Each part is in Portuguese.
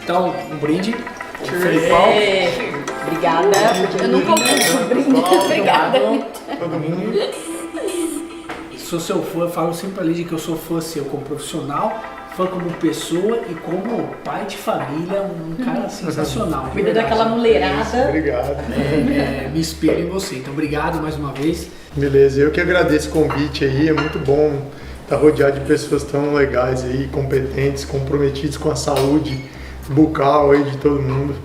Então, um brinde. Obrigada. Eu não comprei um brinde. Obrigada. Todo mundo. Sou seu fã, falo sempre ali de que eu sou fã seu como profissional, fã como pessoa e como pai de família, um cara sensacional. Cuida daquela mulherada. Obrigado. Me espelho em você. Então, obrigado mais uma vez. Beleza, eu que agradeço o convite aí, é muito bom estar rodeado de pessoas tão legais aí, competentes, comprometidos com a saúde bucal aí de todo mundo.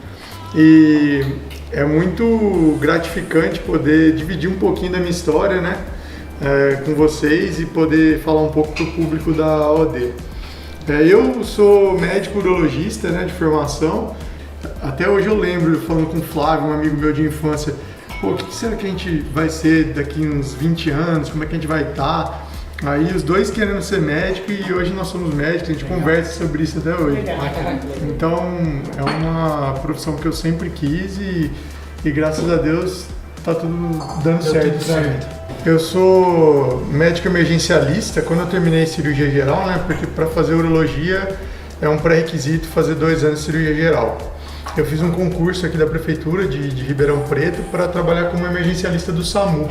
E é muito gratificante poder dividir um pouquinho da minha história, né, com vocês e poder falar um pouco para o público da OD. Eu sou médico urologista, né, de formação. Até hoje eu lembro, falando com o Flávio, um amigo meu de infância, pô, o que será que a gente vai ser daqui uns 20 anos, como é que a gente vai estar? Aí os dois querendo ser médico e hoje nós somos médicos, a gente conversa sobre isso até hoje. Então é uma profissão que eu sempre quis e graças a Deus tá tudo dando certo pra mim. Eu sou médico emergencialista quando eu terminei cirurgia geral, né? Porque para fazer urologia é um pré-requisito fazer 2 anos de cirurgia geral. Eu fiz um concurso aqui da prefeitura de Ribeirão Preto para trabalhar como emergencialista do SAMU.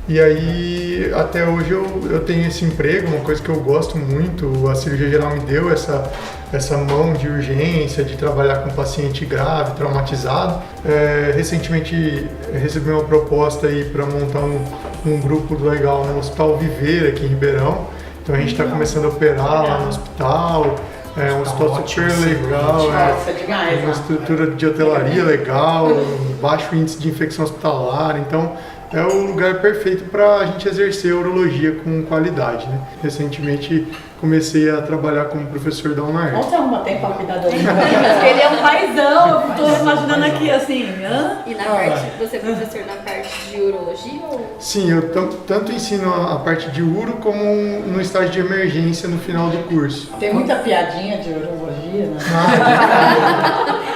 E aí, até hoje eu tenho esse emprego, uma coisa que eu gosto muito. A cirurgia geral me deu essa mão de urgência, de trabalhar com paciente grave, traumatizado. Recentemente recebi uma proposta aí para montar um grupo legal no Hospital Viver aqui em Ribeirão. Então a gente está começando a operar lá no hospital. É um hospital super legal, uma estrutura de hotelaria legal, baixo índice de infecção hospitalar, então é o lugar perfeito para a gente exercer a urologia com qualidade, né? Recentemente comecei a trabalhar como professor da UNAR. Onde você arruma tempo para cuidar do Porque ele é um paizão, eu tô imaginando aqui assim. E na parte, você é professor na parte de urologia? Ou? Sim, eu tanto ensino a parte de uro como no estágio de emergência no final do curso. Tem muita piadinha de urologia, né?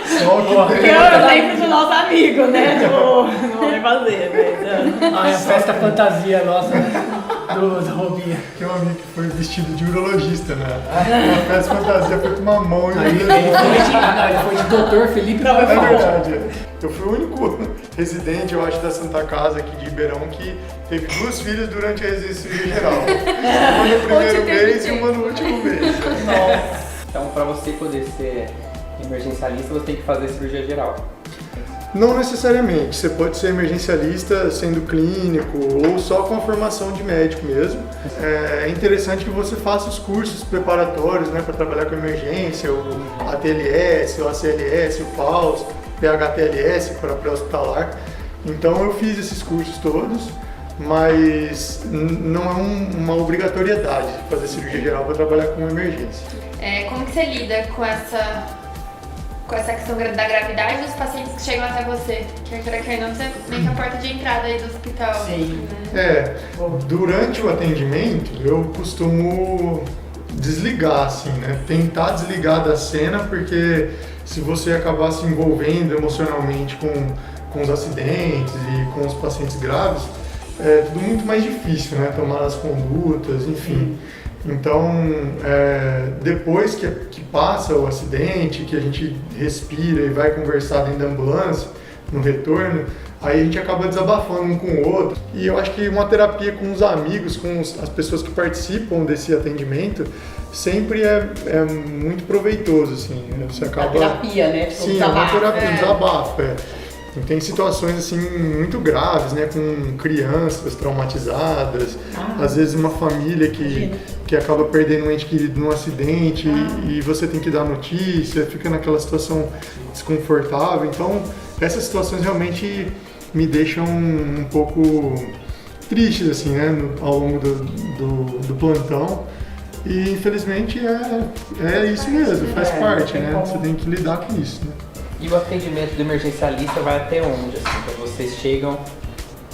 Só que tem. Eu lembro do nosso amigo, né? Não vou nem fazer, A festa fantasia nossa, do Robinha. Tem um amigo que foi vestido de urologista, né? A festa fantasia foi com uma mão e Ele foi de doutor Felipe. É verdade. Eu fui o único residente, eu acho, da Santa Casa aqui de Ribeirão que teve 2 filhas durante a residência geral. Uma no primeiro mês e uma no último mês. Então, para você poder ser emergencialista, você tem que fazer cirurgia geral. Não necessariamente. Você pode ser emergencialista sendo clínico ou só com a formação de médico mesmo. É interessante que você faça os cursos preparatórios, né, para trabalhar com emergência, o ATLS, o ACLS, o PAUS, PHTLS para pré-hospitalar. Então eu fiz esses cursos todos, mas não é uma obrigatoriedade fazer cirurgia geral para trabalhar com emergência. Como que você lida com essa questão da gravidade dos pacientes que chegam até você? Que não você meio que a porta de entrada aí do hospital. Sim. Né? Durante o atendimento eu costumo desligar, assim, né? Tentar desligar da cena, porque se você acabar se envolvendo emocionalmente com os acidentes e com os pacientes graves, é tudo muito mais difícil, né? Tomar as condutas, enfim. Então, depois que passa o acidente, que a gente respira e vai conversar dentro da ambulância, no retorno, aí a gente acaba desabafando um com o outro. E eu acho que uma terapia com os amigos, com as pessoas que participam desse atendimento, sempre é muito proveitoso, assim. Você acaba... Uma terapia, né? Sim, é uma terapia, um desabafo, Tem situações assim muito graves, né, com crianças traumatizadas, às vezes uma família que acaba perdendo um ente querido num acidente e você tem que dar notícia, fica naquela situação desconfortável. Então, essas situações realmente me deixam um pouco tristes, assim, né, ao longo do plantão. E infelizmente é isso mesmo, faz parte, né? Você tem que lidar com isso, né? E o atendimento do emergencialista vai até onde, assim, quando vocês chegam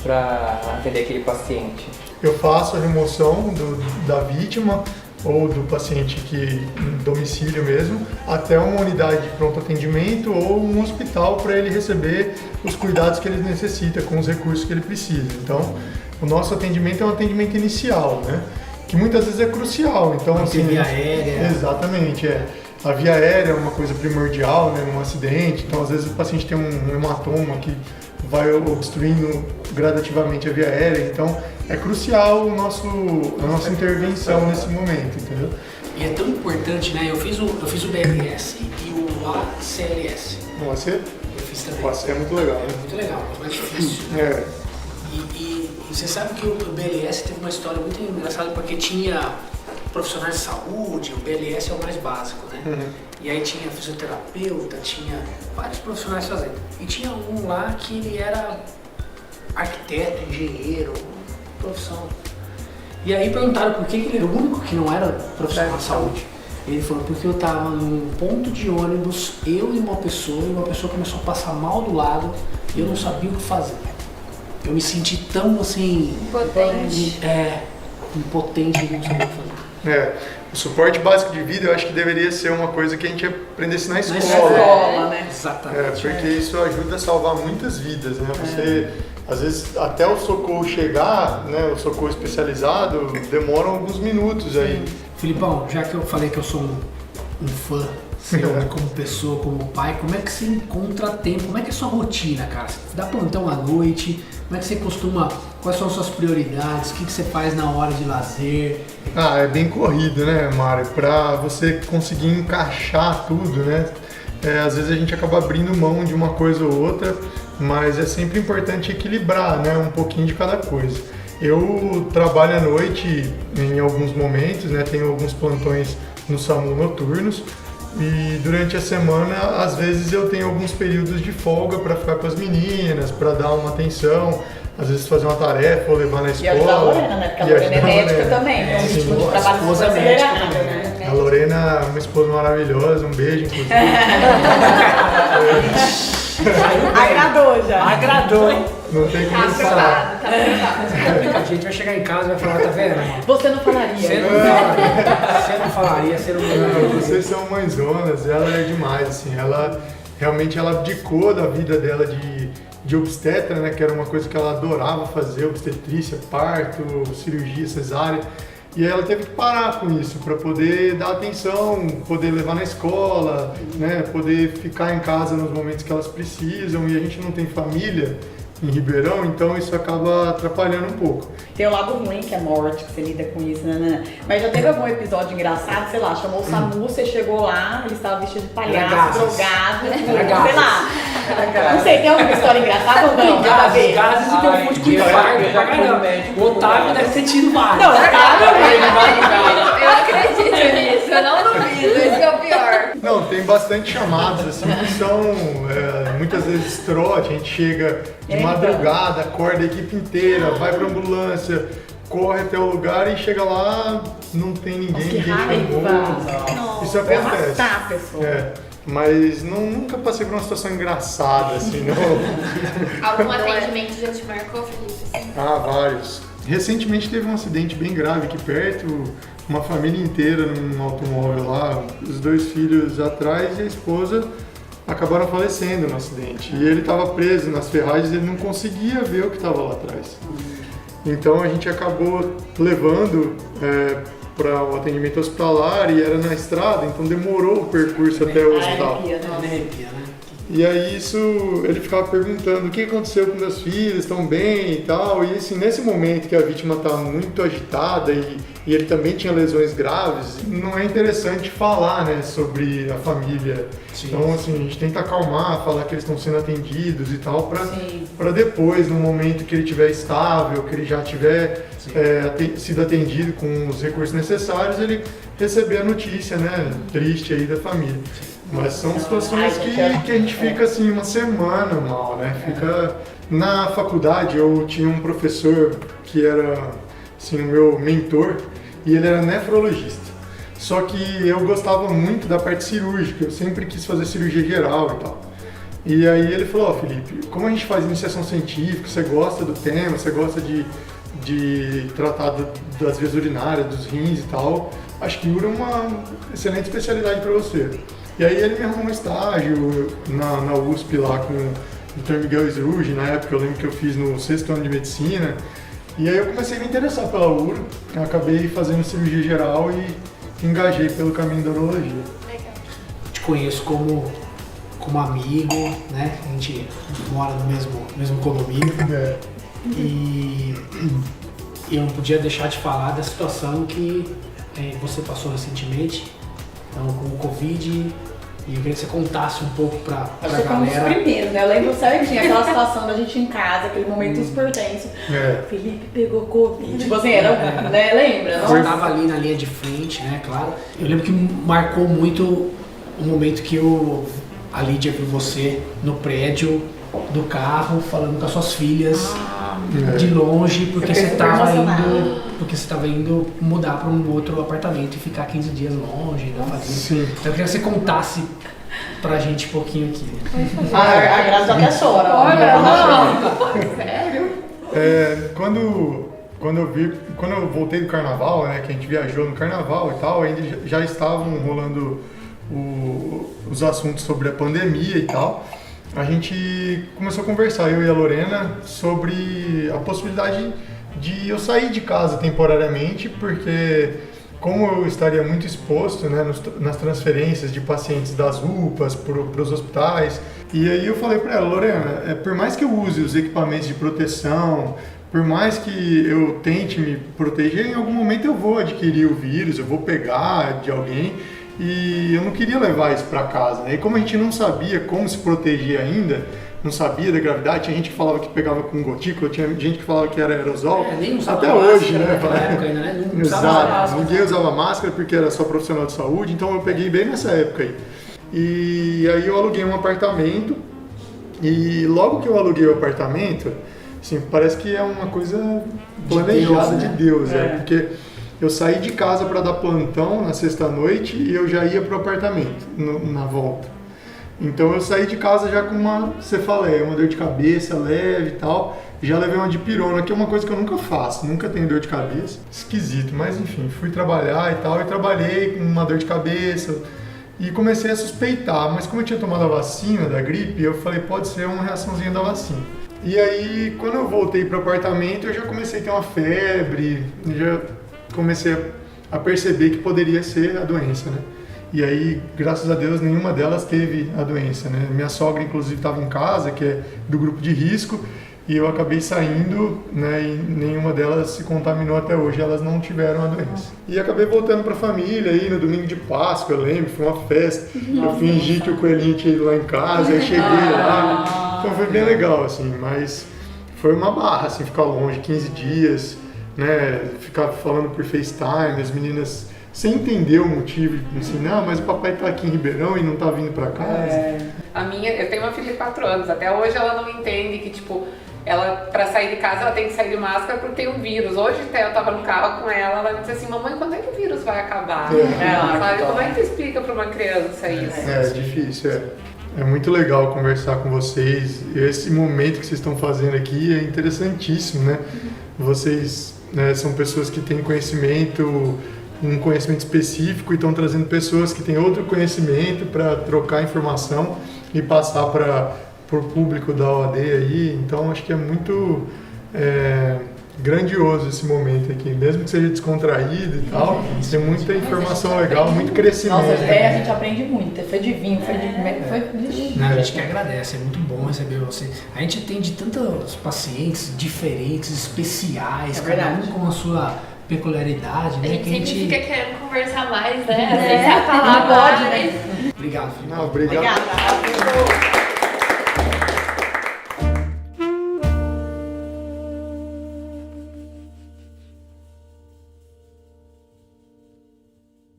para atender aquele paciente? Eu faço a remoção da vítima ou do paciente que em domicílio mesmo, até uma unidade de pronto atendimento ou um hospital para ele receber os cuidados que ele necessita com os recursos que ele precisa. Então, o nosso atendimento é um atendimento inicial, né? Que muitas vezes é crucial. Então, assim, aérea. Exatamente, A via aérea é uma coisa primordial, né, num acidente, então às vezes o paciente tem um hematoma que vai obstruindo gradativamente a via aérea, então é crucial a nossa intervenção nesse momento, entendeu? E é tão importante, né? Eu fiz o BLS e o ACLS. O AC? Eu fiz também. O AC é muito legal, né? É muito legal, mas mais difícil. É. E você sabe que o BLS teve uma história muito engraçada porque tinha profissionais de saúde, o BLS é o mais básico, né? Uhum. E aí tinha fisioterapeuta, tinha vários profissionais fazendo. E tinha um lá que ele era arquiteto, engenheiro, profissão. E aí perguntaram por que ele era o único que não era profissional de saúde. Ele falou, porque eu tava num ponto de ônibus, eu e uma pessoa começou a passar mal do lado e eu não sabia o que fazer. Eu me senti tão assim... Impotente. Impotente de não saber o que fazer. O suporte básico de vida eu acho que deveria ser uma coisa que a gente aprendesse na escola. Escola, né? Exatamente. Porque isso ajuda a salvar muitas vidas, né? Você, às vezes, até o socorro chegar, né, o socorro especializado, demora alguns minutos aí. Filipão, já que eu falei que eu sou um fã seu, como pessoa, como pai, como é que você encontra tempo? Como é que é a sua rotina, cara? Você dá plantão à noite? Como é que você costuma... Quais são as suas prioridades? O que você faz na hora de lazer? É bem corrido, né, Mário? Pra você conseguir encaixar tudo, né? Às vezes a gente acaba abrindo mão de uma coisa ou outra, mas é sempre importante equilibrar, né? Um pouquinho de cada coisa. Eu trabalho à noite em alguns momentos, né? Tenho alguns plantões no SAMU noturnos e durante a semana, às vezes eu tenho alguns períodos de folga para ficar com as meninas, para dar uma atenção, às vezes fazer uma tarefa ou levar na escola. E ajudar a Lorena, né? Porque a Lorena é médica também, então o ritmo de trabalho esposa super médica acelerado, também. né? A Lorena é uma esposa maravilhosa, um beijo, inclusive. Agradou já. Agradou, hein? Não tem como Tá falar. preparado. A gente vai chegar em casa e vai falar, tá vendo, mano? Você não falaria. Você não falaria, você não Não, vocês são mãezonas, ela é demais, assim, ela realmente ela abdicou da vida dela de obstetra, né, que era uma coisa que ela adorava fazer, obstetrícia, parto, cirurgia, cesárea, e aí ela teve que parar com isso para poder dar atenção, poder levar na escola, né, poder ficar em casa nos momentos que elas precisam, e a gente não tem família em Ribeirão, então isso acaba atrapalhando um pouco. Tem o lado ruim, que é morte, que você lida com isso, né? Mas já teve algum episódio engraçado, sei lá, chamou o SAMU, você chegou lá, ele estava vestido de palhaço, drogado, sei lá. Não sei, tem alguma história engraçada ou não? Nada a ver. Gases e tem um monte de infarto pra caramba. O Otávio deve ter tido vários. Não, Otávio Eu acredito nisso, eu não duvido, esse é o pior. Não, tem bastante chamadas, assim, que são muitas vezes trote, a gente chega de madrugada, acorda a equipe inteira, vai pra ambulância, corre até o lugar e chega lá, não tem ninguém, que ninguém chamou. raiva. Isso Vai acontece. arrastar a pessoa. Mas nunca passei por uma situação engraçada, assim, não. Algum atendimento já te marcou, Felipe? Vários. Recentemente teve um acidente bem grave aqui perto, uma família inteira num automóvel lá, os 2 filhos atrás e a esposa acabaram falecendo no acidente. E ele estava preso nas ferragens, ele não conseguia ver o que estava lá atrás. Então a gente acabou levando para o atendimento hospitalar e era na estrada, então demorou o percurso até o hospital. Arrepia, né? E aí ele ficava perguntando o que aconteceu com meus filhos, estão bem e tal. E assim, nesse momento que a vítima está muito agitada e ele também tinha lesões graves, não é interessante falar, né, sobre a família. Sim. Então assim, a gente tenta acalmar, falar que eles estão sendo atendidos e tal, para depois, no momento que ele estiver estável, que ele já tiver sido atendido com os recursos necessários, ele receber a notícia, né, triste aí da família. Mas são situações que a gente fica assim uma semana mal, né? Na faculdade eu tinha um professor que era assim o meu mentor e ele era nefrologista. Só que eu gostava muito da parte cirúrgica, eu sempre quis fazer cirurgia geral e tal. E aí ele falou, Felipe, como a gente faz iniciação científica, você gosta do tema, você gosta de tratar das vias urinárias, dos rins e tal, acho que URA é uma excelente especialidade para você. E aí ele me arrumou um estágio na USP lá com o Dr. Miguel Srugi, na época eu lembro que eu fiz no 6º ano de medicina. E aí eu comecei a me interessar pela URA, acabei fazendo cirurgia geral e engajei pelo caminho da urologia. Legal. conheço como amigo, né? A gente mora no mesmo condomínio. E eu não podia deixar de falar da situação que você passou recentemente, então, com o Covid. E eu queria que você contasse um pouco pra Acho que galera. foi um dos primeiros, né? Eu lembro certinho aquela situação da gente em casa, aquele momento super tenso. Felipe pegou Covid. Tipo assim, era, né? Lembra? Você estava ali na linha de frente, né? Claro. Eu lembro que marcou muito o momento que a Lídia viu você no prédio do carro, falando com as suas filhas de longe, porque você estava indo mudar para um outro apartamento e ficar 15 dias longe da família. Sim. Então eu queria que você contasse pra gente um pouquinho aqui. A Graça até chora. Olha, sério? Quando eu voltei do carnaval, né, que a gente viajou no carnaval e tal, ainda já estavam rolando os assuntos sobre a pandemia e tal. A gente começou a conversar, eu e a Lorena, sobre a possibilidade de eu sair de casa temporariamente, porque como eu estaria muito exposto, né, nas transferências de pacientes das UPAs para os hospitais, e aí eu falei para ela, Lorena, por mais que eu use os equipamentos de proteção, por mais que eu tente me proteger, em algum momento eu vou adquirir o vírus, eu vou pegar de alguém, e eu não queria levar isso para casa, né? E como a gente não sabia como se proteger ainda, não sabia da gravidade, tinha gente que falava que pegava com gotícula, tinha gente que falava que era aerosol, Nem usava até hoje, máscara né? naquela época ainda, né? Não usava Exato, máscara. ninguém usava máscara porque era só profissional de saúde, então eu peguei bem nessa época aí. E aí eu aluguei um apartamento, e logo que eu aluguei o apartamento, assim, parece que é uma coisa planejada de Deus, porque eu saí de casa para dar plantão na sexta-noite e eu já ia pro apartamento na volta. Então eu saí de casa já com uma cefaleia, uma dor de cabeça leve e tal. Já levei uma dipirona, que é uma coisa que eu nunca faço, nunca tenho dor de cabeça. Esquisito, mas enfim, fui trabalhar e tal, e trabalhei com uma dor de cabeça e comecei a suspeitar. Mas como eu tinha tomado a vacina da gripe, eu falei, pode ser uma reaçãozinha da vacina. E aí, quando eu voltei pro apartamento, eu já comecei a ter uma febre, já comecei a perceber que poderia ser a doença, né? E aí, graças a Deus, nenhuma delas teve a doença, né? Minha sogra, inclusive, estava em casa, que é do grupo de risco, e eu acabei saindo, né? E nenhuma delas se contaminou até hoje, elas não tiveram a doença. E acabei voltando para a família aí no domingo de Páscoa, eu lembro, foi uma festa. Eu fingi que o coelhinho tinha ido lá em casa, eu cheguei lá. Então foi bem legal, assim, mas foi uma barra, assim, ficar longe 15 dias, né? Ficar falando por FaceTime, as meninas sem entender o motivo, assim, não, mas o papai tá aqui em Ribeirão e não tá vindo pra casa. Eu tenho uma filha de 4 anos, até hoje ela não entende que, tipo, ela, pra sair de casa, ela tem que sair de máscara porque tem um vírus. Hoje até eu tava no carro com ela me disse assim, mamãe, quando é que o vírus vai acabar? Sabe? Como é que tu explica pra uma criança isso? É difícil, é muito legal conversar com vocês. Esse momento que vocês estão fazendo aqui é interessantíssimo, né? Vocês, né, são pessoas que têm conhecimento, um conhecimento específico, e estão trazendo pessoas que têm outro conhecimento para trocar informação e passar para o público da OAD aí. Então acho que é muito grandioso esse momento aqui, mesmo que seja descontraído e tal, tem muita informação legal, muito crescimento. Nossa, a gente aprende muito, foi divino, foi divino. A gente que agradece, é muito bom receber você. A gente atende tantos pacientes diferentes, especiais, cada um com a sua peculiaridade, né? A gente Que a sempre gente... fica querendo conversar mais, né? Às vezes a palavra pode, né? Obrigado, Felipe. Obrigado. Obrigada.